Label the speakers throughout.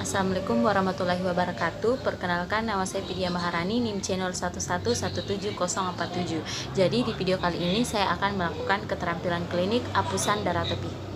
Speaker 1: Assalamualaikum warahmatullahi wabarakatuh. Perkenalkan, nama saya Vidya Maharani, NIM channel 11170747. Jadi di video kali ini saya akan melakukan keterampilan klinik apusan darah tepi.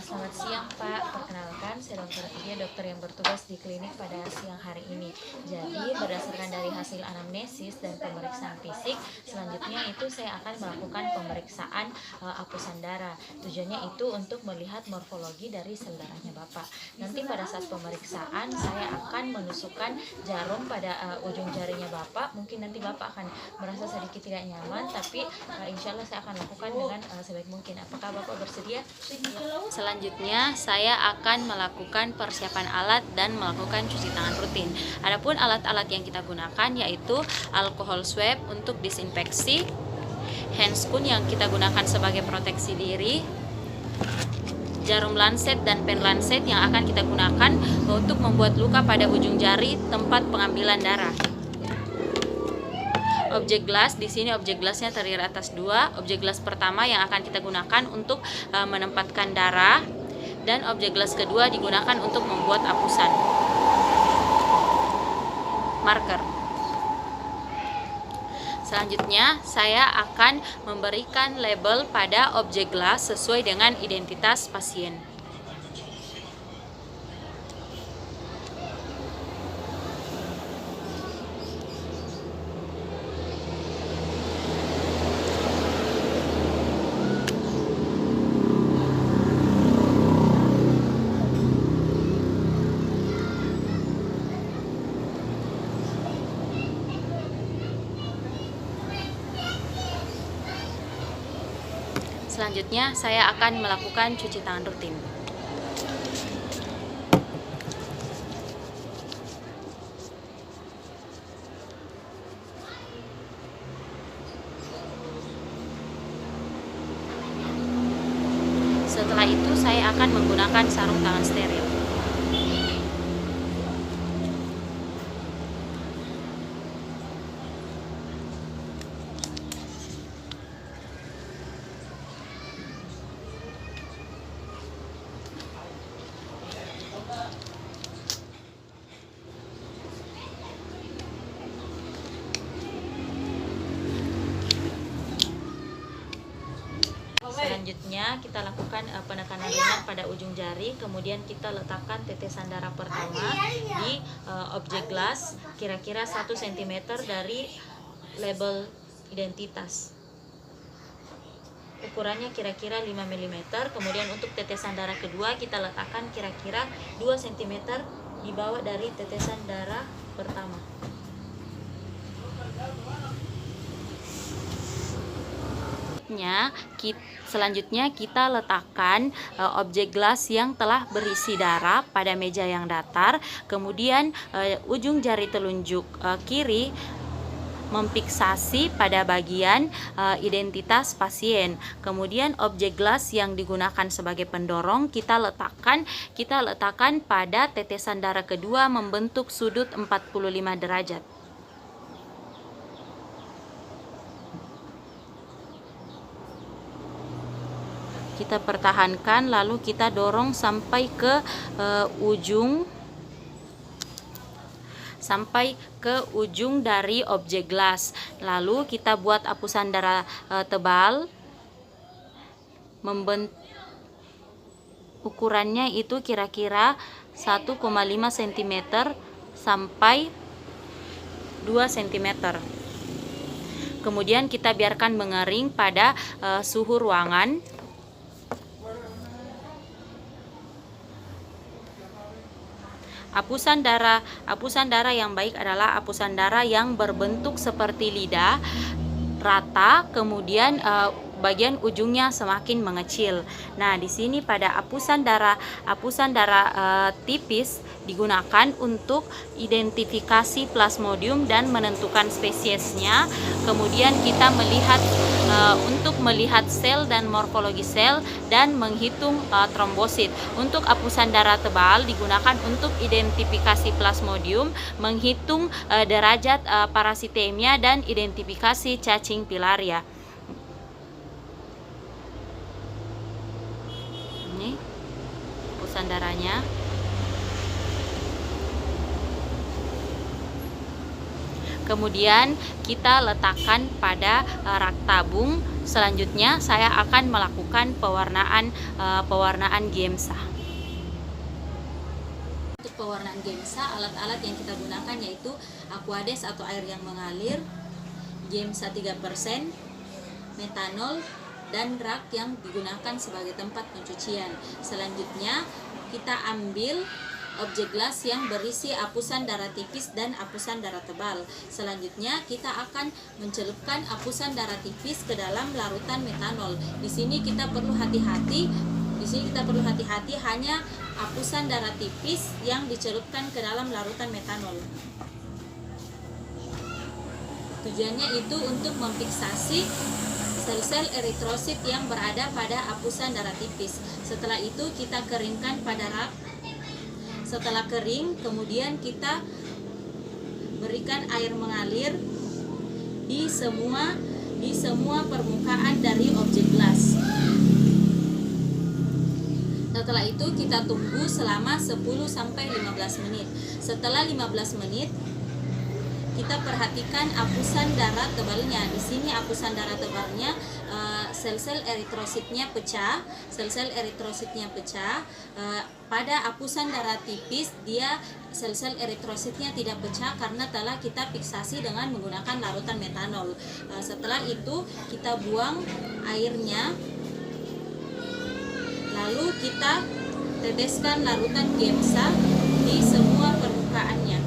Speaker 1: Selamat siang Pak, perkenalkan saya Dr. Vidya, dokter yang bertugas di klinik pada siang hari ini. Jadi berdasarkan dari hasil anamnesis dan pemeriksaan fisik, selanjutnya itu saya akan melakukan pemeriksaan apusan darah. Tujuannya itu untuk melihat morfologi dari sel darahnya Bapak. Nanti pada saat pemeriksaan saya akan menusukkan jarum pada ujung jarinya Bapak. Mungkin nanti Bapak akan merasa sedikit tidak nyaman, tapi insya Allah saya akan lakukan dengan sebaik mungkin. Apakah Bapak bersedia? Selanjutnya saya akan melakukan persiapan alat dan melakukan cuci tangan rutin. Adapun alat-alat yang kita gunakan yaitu alkohol swab untuk disinfeksi, handscoon yang kita gunakan sebagai proteksi diri, jarum lancet dan pen lancet yang akan kita gunakan untuk membuat luka pada ujung jari tempat pengambilan darah. Objek gelas, di sini objek gelasnya terdiri atas dua. Objek gelas pertama yang akan kita gunakan untuk menempatkan darah, dan objek gelas kedua digunakan untuk membuat apusan. Marker. Selanjutnya saya akan memberikan label pada objek gelas sesuai dengan identitas pasien. Selanjutnya saya akan melakukan cuci tangan rutin. Setelah itu saya akan menggunakan sarung tangan steril. Selanjutnya kita lakukan penekanan ringan pada ujung jari, kemudian kita letakkan tetesan darah pertama di objek gelas kira-kira 1 cm dari label identitas. Ukurannya kira-kira 5 mm. Kemudian untuk tetesan darah kedua kita letakkan kira-kira 2 cm di bawah dari tetesan darah pertama. Selanjutnya kita letakkan objek gelas yang telah berisi darah pada meja yang datar. Kemudian ujung jari telunjuk kiri memfiksasi pada bagian identitas pasien. Kemudian objek gelas yang digunakan sebagai pendorong kita letakkan pada tetesan darah kedua membentuk sudut 45 derajat. Kita pertahankan, lalu kita dorong sampai ke ujung dari objek gelas. Lalu kita buat apusan darah tebal. Ukurannya itu kira-kira 1,5 cm sampai 2 cm. Kemudian kita biarkan mengering pada suhu ruangan. Apusan darah yang baik adalah apusan darah yang berbentuk seperti lidah, rata, kemudian bagian ujungnya semakin mengecil. Nah, di sini pada apusan darah tipis digunakan untuk identifikasi plasmodium dan menentukan spesiesnya. Kemudian kita untuk melihat sel dan morfologi sel dan menghitung trombosit. Untuk apusan darah tebal digunakan untuk identifikasi plasmodium, menghitung derajat parasitemia dan identifikasi cacing pilaria. apusan darahnya. Kemudian kita letakkan pada rak tabung. Selanjutnya saya akan melakukan pewarnaan Gemsa. Untuk pewarnaan Gemsa, alat-alat yang kita gunakan yaitu Aquades atau air yang mengalir, Gemsa 3%, metanol, dan rak yang digunakan sebagai tempat pencucian. Selanjutnya kita ambil objek gelas yang berisi apusan darah tipis dan apusan darah tebal. Selanjutnya kita akan mencelupkan apusan darah tipis ke dalam larutan metanol. Di sini kita perlu hati-hati. Hanya apusan darah tipis yang dicelupkan ke dalam larutan metanol. Tujuannya itu untuk memfiksasi sel-sel eritrosit yang berada pada apusan darah tipis. Setelah itu kita keringkan pada rak. Setelah kering, kemudian kita berikan air mengalir di semua permukaan dari objek gelas. Setelah itu kita tunggu selama 10-15 menit. Setelah 15 menit, kita perhatikan apusan darah tebalnya. Di sini apusan darah tebalnya, sel-sel eritrositnya pecah. Pada apusan darah tipis, dia sel-sel eritrositnya tidak pecah karena telah kita fiksasi dengan menggunakan larutan metanol. Setelah itu kita buang airnya, lalu kita teteskan larutan Gemsa di semua permukaannya.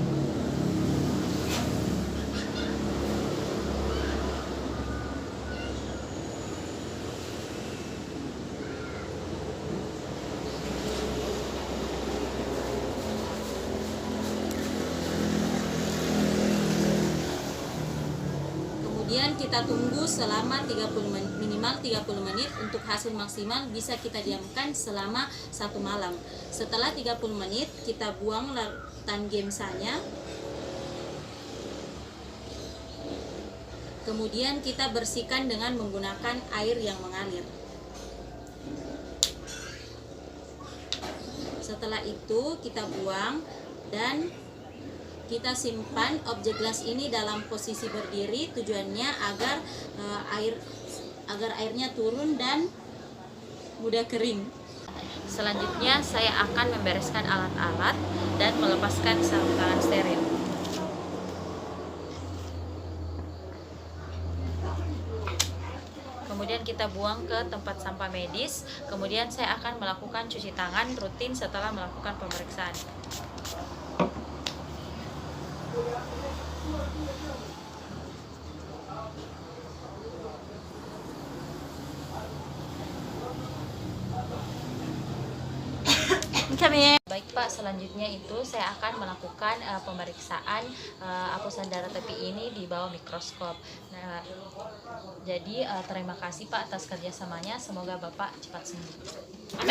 Speaker 1: Kemudian kita tunggu selama minimal 30 menit. Untuk hasil maksimal bisa kita diamkan selama 1 malam. Setelah 30 menit kita buang larutan Gemsanya. Kemudian kita bersihkan dengan menggunakan air yang mengalir. Setelah itu kita buang dan kita simpan objek gelas ini dalam posisi berdiri. Tujuannya agar airnya turun dan mudah kering. Selanjutnya saya akan membereskan alat-alat dan melepaskan sarung tangan steril. Kemudian kita buang ke tempat sampah medis. Kemudian saya akan melakukan cuci tangan rutin setelah melakukan pemeriksaan. Baik Pak, selanjutnya itu saya akan melakukan pemeriksaan apusan darah tepi ini di bawah mikroskop. Nah, jadi terima kasih Pak atas kerjasamanya. Semoga Bapak cepat sembuh.